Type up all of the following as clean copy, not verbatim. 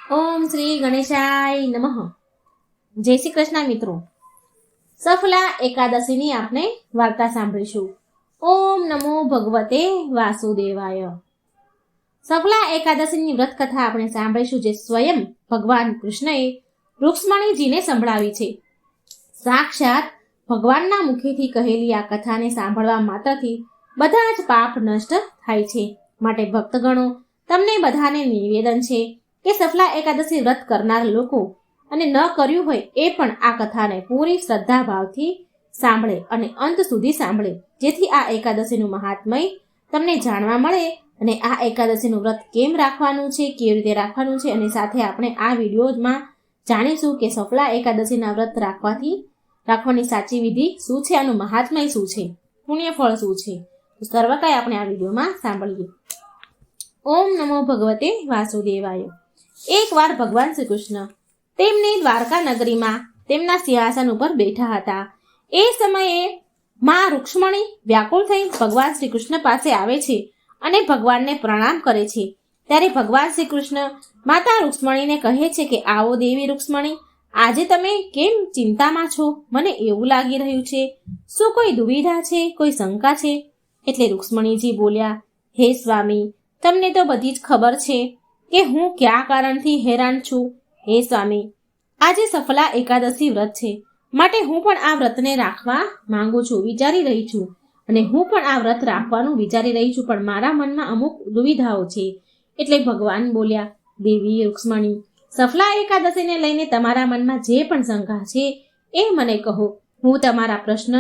ઓમ શ્રી ગણેશાય નમઃ. જય શ્રી કૃષ્ણ મિત્રો. સફલા એકાદશીની આપણે વાર્તા સાંભળીશું. ઓમ નમો ભગવતે વાસુદેવાય. સફલા એકાદશીની વ્રત કથા આપણે સાંભળીશું, જે સ્વયં ભગવાન કૃષ્ણએ રૂક્ષ્મણીજીને સંભળાવી છે. સાક્ષાત ભગવાનના મુખેથી કહેલી આ કથાને સાંભળવા માત્રથી બધા જ પાપ નષ્ટ થાય છે. માટે ભક્તગણો, તમને બધાને નિવેદન છે કે સફલા એકાદશી વ્રત કરનાર લોકો અને ન કર્યું હોય એ પણ આ કથાને પૂરી શ્રદ્ધા ભાવથી સાંભળે અને અંત સુધી સાંભળે, જેથી આ એકાદશીનું મહાત્મય તમને જાણવા મળે અને આ એકાદશીનું વ્રત કેમ રાખવાનું છે, કેવી રીતે રાખવાનું છે, અને સાથે આપણે આ વિડીયોમાં જાણીશું કે સફલા એકાદશીના વ્રત રાખવાની સાચી વિધિ શું છે, આનું મહાત્મય શું છે, પુણ્યફળ શું છે. તો સર્વ કંઈ આપણે આ વિડીયોમાં સાંભળીએ. ઓમ નમો ભગવતે વાસુદેવાય. એકવાર ભગવાન શ્રી કૃષ્ણ તેમની દ્વારકા નગરીમાં તેમના સિંહાસન ઉપર બેઠા હતા. એ સમયે માં રૂક્ષ્મણી વ્યાકુળ થઈ ભગવાન શ્રી કૃષ્ણ પાસે આવે છે અને ભગવાનને પ્રણામ કરે છે. ત્યારે ભગવાન શ્રી કૃષ્ણ માતા રૂક્ષ્મણીને કહે છે કે આવો દેવી રૂક્ષ્મણી, આજે તમે કેમ ચિંતામાં છો? મને એવું લાગી રહ્યું છે, શું કોઈ દુવિધા છે, કોઈ શંકા છે? એટલે રૂક્ષ્મણીજી બોલ્યા, હે સ્વામી, તમને તો બધી જ ખબર છે કે હું કયા કારણથી હેરાન છું. હે સ્વામી, આજે સફલા એકાદશી વ્રત છે, માટે હું પણ આ વ્રતને રાખવા માંગુ છું, વિચારી રહી છું. અને હું પણ આ વ્રત રાખવાનું વિચારી રહી છું, પણ મારા મનમાં અમુક દુવિધાઓ છે. એટલે ભગવાન બોલ્યા, દેવી રૂક્ષ્મણી, સફલા એકાદશીને લઈને તમારા મનમાં જે પણ શંકા છે એ મને કહો, હું તમારા પ્રશ્ન,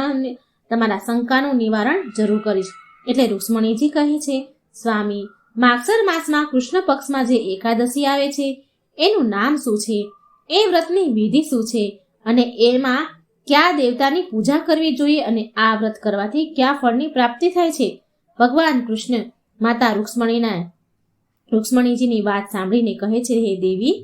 તમારા શંકાનું નિવારણ જરૂર કરીશ. એટલે રૂક્ષ્મણીજી કહે છે, સ્વામી, માગસર માસમાં કૃષ્ણ પક્ષમાં જે એકાદશી આવે છે એનું નામ શું છે, એ વ્રતની વિધિ શું છે, અને એમાં કયા દેવતાની પૂજા કરવી જોઈએ, અને આ વ્રત કરવાથી કયા ફળની પ્રાપ્તિ થાય છે? ભગવાન કૃષ્ણ માતા રૂક્ષ્મણીજીની વાત સાંભળીને કહે છે, હે દેવી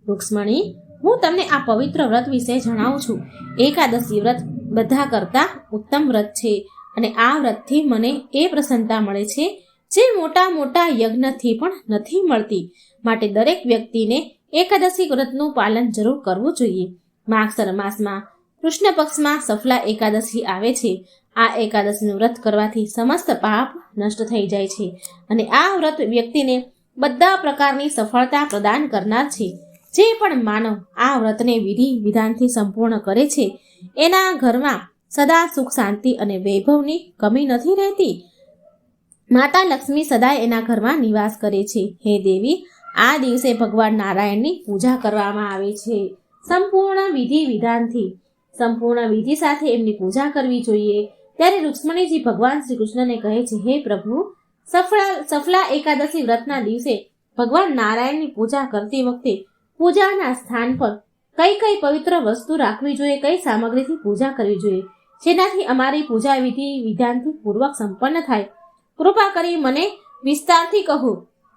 રૂક્ષ્મણી, હું તમને આ પવિત્ર વ્રત વિશે જણાવું છું. એકાદશી વ્રત બધા કરતાં ઉત્તમ વ્રત છે, અને આ વ્રતથી મને એ પ્રસન્નતા મળે છે જે મોટા મોટા યજ્ઞથી પણ નથી મળતી. માટે દરેક વ્યક્તિને એકાદશી વ્રતનું પાલન જરૂર કરવું જોઈએ. માગસર માસમાં કૃષ્ણ પક્ષમાં સફલા એકાદશી આવે છે. આ એકાદશીનું વ્રત કરવાથી સમસ્ત પાપ નષ્ટ થઈ જાય છે, અને આ વ્રત વ્યક્તિને બધા પ્રકારની સફળતા પ્રદાન કરનાર છે. જે પણ માનવ આ વ્રતને વિધિ વિધાનથી સંપૂર્ણ કરે છે, એના ઘરમાં સદા સુખ, શાંતિ અને વૈભવની કમી નથી રહેતી. માતા લક્ષ્મી સદાય એના ઘરમાં નિવાસ કરે છે. હે દેવી, આ દિવસે ભગવાન નારાયણની પૂજા કરવામાં આવે છે. સંપૂર્ણ વિધિ સાથે એમની પૂજા કરવી જોઈએ. ત્યારે રૂક્ષ્મણીજી ભગવાન શ્રી કૃષ્ણને કહે છે, હે પ્રભુ, સફલા એકાદશી વ્રતના દિવસે ભગવાન નારાયણની પૂજા કરતી વખતે પૂજાના સ્થાન પર કઈ કઈ પવિત્ર વસ્તુ રાખવી જોઈએ, કઈ સામગ્રીથી પૂજા કરવી જોઈએ, જેનાથી અમારી પૂજા વિધિ વિધાનથી પૂર્વક સંપન્ન થાય? કૃપા કરી મને વિસ્તારથી કહો.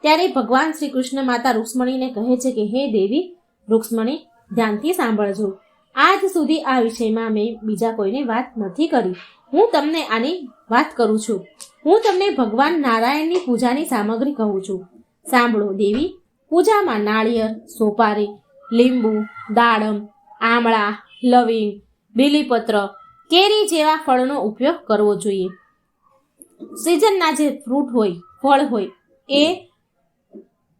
ત્યારે ભગવાન શ્રી કૃષ્ણ માતા રૂક્ષ્મણીને કહે છે કે હે દેવી રૂક્ષ્મણી, ધ્યાનથી સાંભળજો. આજ સુધી આ વિષયમાં મેં બીજા કોઈને વાત નથી કરી. હું તમને આની વાત કરું છું. હું તમને ભગવાન નારાયણની પૂજાની સામગ્રી કહું છું. સાંભળો દેવી, પૂજામાં નાળિયેર, સોપારી, લીંબુ, દાડમ, આમળા, લવિંગ, બીલીપત્ર, કેરી જેવા ફળનો ઉપયોગ કરવો જોઈએ. સિઝનના જે ફ્રૂટ હોય, ફળ હોય એ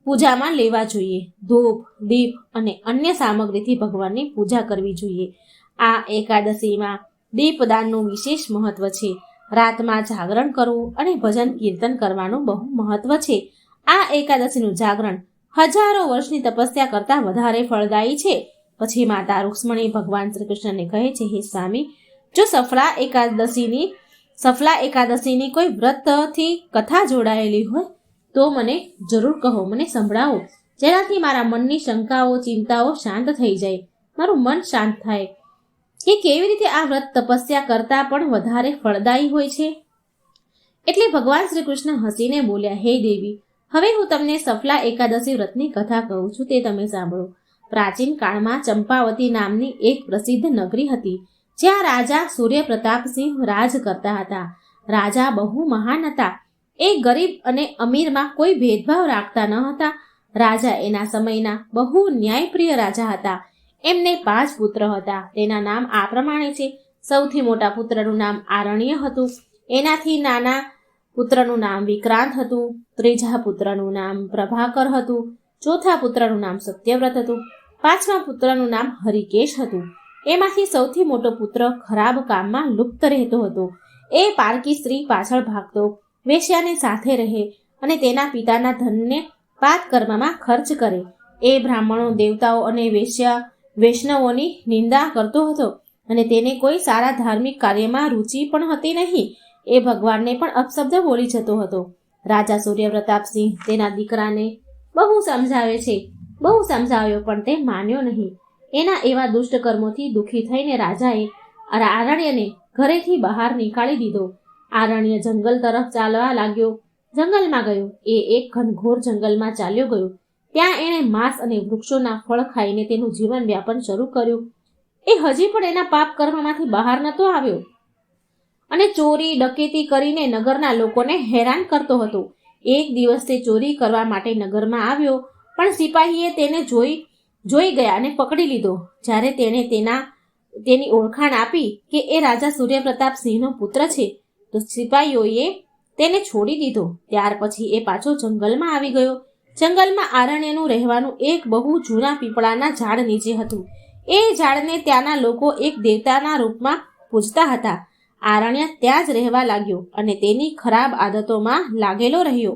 પૂજામાં લેવા જોઈએ. ધૂપ, દીપ અને અન્ય સામગ્રીથી ભગવાનની પૂજા કરવી જોઈએ. આ એકાદશીમાં દીપદાનનું વિશેષ મહત્વ છે. રાતમાં જાગરણ કરવું અને ભજન કીર્તન કરવાનું બહુ મહત્વ છે. આ એકાદશીનું જાગરણ હજારો વર્ષની તપસ્યા કરતાં વધારે ફળદાયી છે. પછી માતા રૂક્ષ્મણી ભગવાન શ્રી કૃષ્ણને કહે છે, હે સ્વામી, જો સફલા એકાદશીની કોઈ વ્રતથી કથા જોડાયેલી હોય તો મને જરૂર કહો, મને સંભળાવો, જેનાથી મારા મનની શંકાઓ, ચિંતાઓ શાંત થઈ જાય, મારું મન શાંત થાય કે કેવી રીતે આ વ્રત તપસ્યા કરતાં પણ વધારે ફળદાયી હોય છે. એટલે ભગવાન શ્રી કૃષ્ણ હસીને બોલ્યા, હે દેવી, હવે હું તમને સફલા એકાદશી વ્રતની કથા કહું છું, તે તમે સાંભળો. પ્રાચીન કાળમાં ચંપાવતી નામની એક પ્રસિદ્ધ નગરી હતી, જ્યાં રાજા સૂર્યપ્રતાપસિંહ રાજ કરતા હતા. રાજા બહુ મહાન હતા. એ ગરીબ અને અમીરમાં કોઈ ભેદભાવ રાખતા ન હતા રાજા એના સમયના બહુ ન્યાયપ્રિય રાજા હતા. એમને 5 પુત્ર હતા. તેના નામ આ પ્રમાણે છે. સૌથી મોટા પુત્રનું નામ આરણ્ય હતું. એનાથી નાના પુત્રનું નામ વિક્રાંત હતું. ત્રીજા પુત્રનું નામ પ્રભાકર હતું. ચોથા પુત્રનું નામ સત્યવ્રત હતું. 5મા પુત્રનું નામ હરિકેશ હતું. એમાંથી સૌથી મોટો પુત્ર ખરાબ કામમાં લુપ્ત રહેતો હતો. એ પારકી સ્ત્રી પાછળ ભાગતો, વેશ્યાને સાથે રહે અને તેના પિતાના ધનને પાપ કર્મમાં ખર્ચ કરે. એ બ્રાહ્મણો, દેવતાઓ અને વૈષ્ણવોની નિંદા કરતો હતો અને તેને કોઈ સારા ધાર્મિક કાર્યમાં રુચિ પણ હતી નહીં. એ ભગવાનને પણ અપશબ્દ બોલી જતો હતો. રાજા સૂર્યપ્રતાપસિંહ તેના દીકરાને બહુ સમજાવ્યો પણ તે માન્યો નહીં. એના એવા દુષ્ટ કર્મોથી દુઃખી થઈને રાજાએ આરણ્યને ઘરેથી બહાર નીકાળી દીધો. આરણ્ય જંગલ તરફ ચાલવા લાગ્યો. જંગલમાં ગયો. એ એક ઘનઘોર જંગલમાં ચાલ્યો ગયો. ત્યાં એણે માંસ અને વૃક્ષોના ફળ ખાઈને તેનું જીવન વ્યાપન શરૂ કર્યું. એ હજી પણ એના પાપ કર્મમાંથી બહાર નહોતો આવ્યો અને ચોરી ડકેતી કરીને નગરના લોકોને હેરાન કરતો હતો. એક દિવસ તે ચોરી કરવા માટે નગરમાં આવ્યો, પણ સિપાહીએ તેને જોઈ ગયા અને પકડી લીધો. જ્યારે તેણે તેની ઓળખાણ આપી કે એ રાજા સૂર્યપ્રતાપસિંહનો પુત્ર છે, તો સિપાહીઓએ તેને છોડી દીધો. ત્યાર પછી એ પાછો જંગલમાં આવી ગયો. જંગલમાં આરણ્યનું રહેવાનું એક બહુ જૂના પીપળાના ઝાડ નીચે હતું. એ ઝાડને ત્યાંના લોકો એક દેવતાના રૂપમાં પૂજતા હતા. આરણ્ય ત્યાં જ રહેવા લાગ્યો અને તેની ખરાબ આદતોમાં લાગેલો રહ્યો.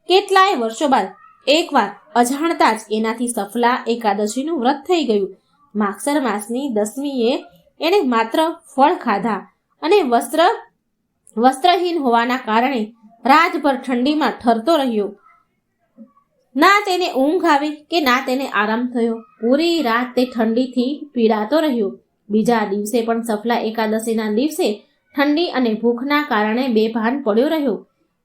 કેટલાય વર્ષો બાદ એકવાર અજાણતા જ એનાથી સફલા એકાદશીનું વ્રત થઈ ગયું. માગસર માસની 10મીએ એણે માત્ર ફળ ખાધા અને વસ્ત્રહીન હોવાના કારણે રાતભર ઠંડીમાં ઠરતો રહ્યો. ના તેને ઊંઘ આવી કે ના તેને આરામ થયો. પૂરી રાત તે ઠંડીથી પીડાતો રહ્યો. બીજા દિવસે પણ સફલા એકાદશીના દિવસે ઠંડી અને ભૂખના કારણે બેભાન પડ્યો રહ્યો.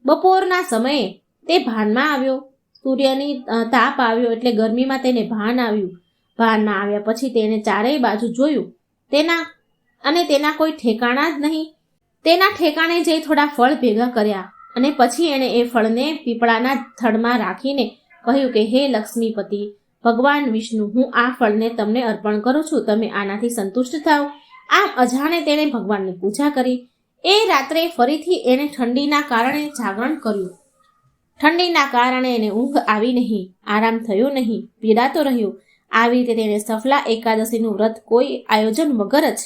બપોરના સમયે તે ભાનમાં આવ્યો. સૂર્યની તાપ આવ્યો એટલે ગરમીમાં તેને ભાન આવ્યું. ભાનમાં આવ્યા પછી તેણે ચારેય બાજુ જોયું. તેના કોઈ ઠેકાણા જ નહીં. તેના ઠેકાણે જઈ થોડા ફળ ભેગા કર્યા અને પછી એણે એ ફળને પીપળાના થડમાં રાખીને કહ્યું કે હે લક્ષ્મીપતિ ભગવાન વિષ્ણુ, હું આ ફળને તમને અર્પણ કરું છું. તમે આનાથી સંતુષ્ટ થાઓ. આમ અજાણે તેણે ભગવાનની પૂજા કરી. એ રાત્રે ફરીથી એણે ઠંડીના કારણે જાગરણ કર્યું. ઠંડીના કારણે એને ઊંઘ આવી નહીં, આરામ થયો નહીં, પીડાતો રહ્યો. આવી રીતે તેણે સફલા એકાદશીનું વ્રત કોઈ આયોજન વગર જ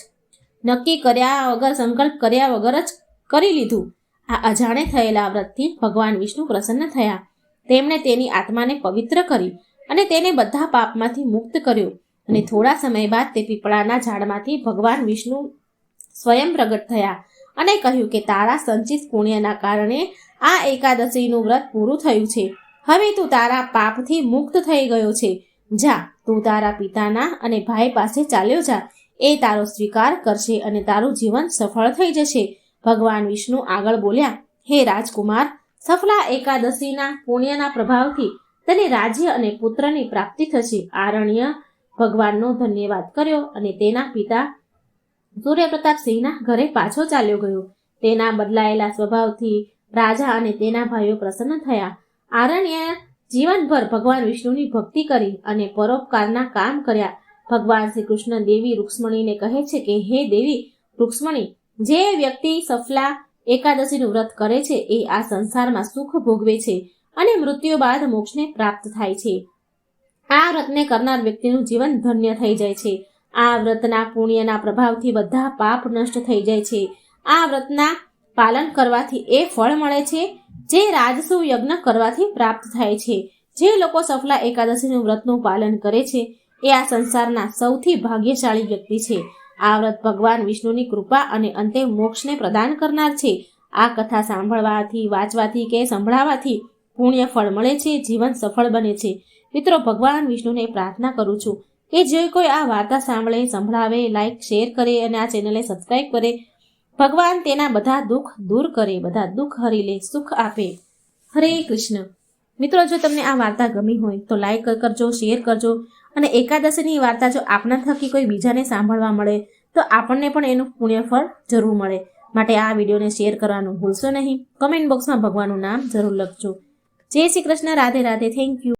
નક્કી કર્યા વગર, સંકલ્પ કર્યા વગર જ કરી લીધું. આ અજાણે થયેલા વ્રતથી ભગવાન વિષ્ણુ પ્રસન્ન થયા. તેમણે તેની આત્માને પવિત્ર કરી અને તેને બધા પાપમાંથી મુક્ત કર્યો. અને થોડા સમય બાદ તે પીપળાના ઝાડમાંથી ભગવાન વિષ્ણુ સ્વયં પ્રગટ થયા અને કહ્યું કે તારા સંચિત પુણ્યના કારણે આ એકાદશીનું વ્રત પૂરું થયું છે. હવે તું તારા પાપથી મુક્ત થઈ ગયો છે. જા, તું તારા પિતાના અને ભાઈ પાસે ચાલ્યો જા. એ તારો સ્વીકાર કરશે અને તારું જીવન સફળ થઈ જશે. ભગવાન વિષ્ણુ આગળ બોલ્યા, હે રાજકુમાર, સફલા એકાદશીના પુણ્યના પ્રભાવથી તને રાજ્ય અને પુત્રની પ્રાપ્તિ થશે. આરણ્ય ભગવાનનો ધન્યવાદ કર્યો અને તેના પિતા સૂર્યપ્રતાપસિંહના ઘરે પાછો ચાલ્યો ગયો. તેના બદલાયેલા સ્વભાવથી રાજા અને તેના ભાઈઓ પ્રસન્ન થયા. આરણ્ય જીવનભર ભગવાન વિષ્ણુની ભક્તિ કરી અને પરોપકારના કામ કર્યા. ભગવાન શ્રી કૃષ્ણ દેવી રૂક્ષ્મણીને કહે છે કે હે દેવી રૂક્ષ્મણી, જે વ્યક્તિ સફલા એકાદશીનું વ્રત કરે છે એ આ સંસારમાં સુખ ભોગવે છે અને મૃત્યુ બાદ મોક્ષને પ્રાપ્ત થાય છે. આ વ્રતને કરનાર વ્યક્તિનું જીવન ધન્ય થઈ જાય છે. આ વ્રતના પુણ્યના પ્રભાવથી બધા પાપ નષ્ટ થઈ જાય છે. આ વ્રતના પાલન કરવાથી એ ફળ મળે છે જે રાજસુ યજ્ઞ કરવાથી પ્રાપ્ત થાય છે. જે લોકો સફલા એકાદશીનું વ્રતનું પાલન કરે છે એ આ સંસારના સૌથી ભાગ્યશાળી વ્યક્તિ છે. આ વ્રત ભગવાન વિષ્ણુની કૃપા અને અંતે મોક્ષને પ્રદાન કરનાર છે. આ કથા સાંભળવાથી, વાંચવાથી કે સંભળાવાથી પુણ્ય ફળ મળે છે, જીવન સફળ બને છે. મિત્રો, ભગવાન વિષ્ણુને પ્રાર્થના કરું છું કે જે કોઈ આ વાર્તા સાંભળે, સંભળાવે, લાઈક, શેર કરે અને આ ચેનલને સબસ્ક્રાઈબ કરે, ભગવાન તેના બધા દુઃખ દૂર કરે, બધા દુઃખ હરી લે, સુખ આપે. હરે કૃષ્ણ. મિત્રો, જો તમને આ વાર્તા ગમી હોય તો લાઈક કરજો, શેર કરજો અને એકાદશીની વાર્તા જો આપના થકી કોઈ બીજાને સાંભળવા મળે તો આપણને પણ એનું પુણ્યફળ જરૂર મળે. માટે આ વિડીયોને શેર કરવાનું ભૂલશો નહીં. કમેન્ટ બોક્સમાં ભગવાનનું નામ જરૂર લખજો. જય શ્રી કૃષ્ણ. રાધે રાધે. Thank you.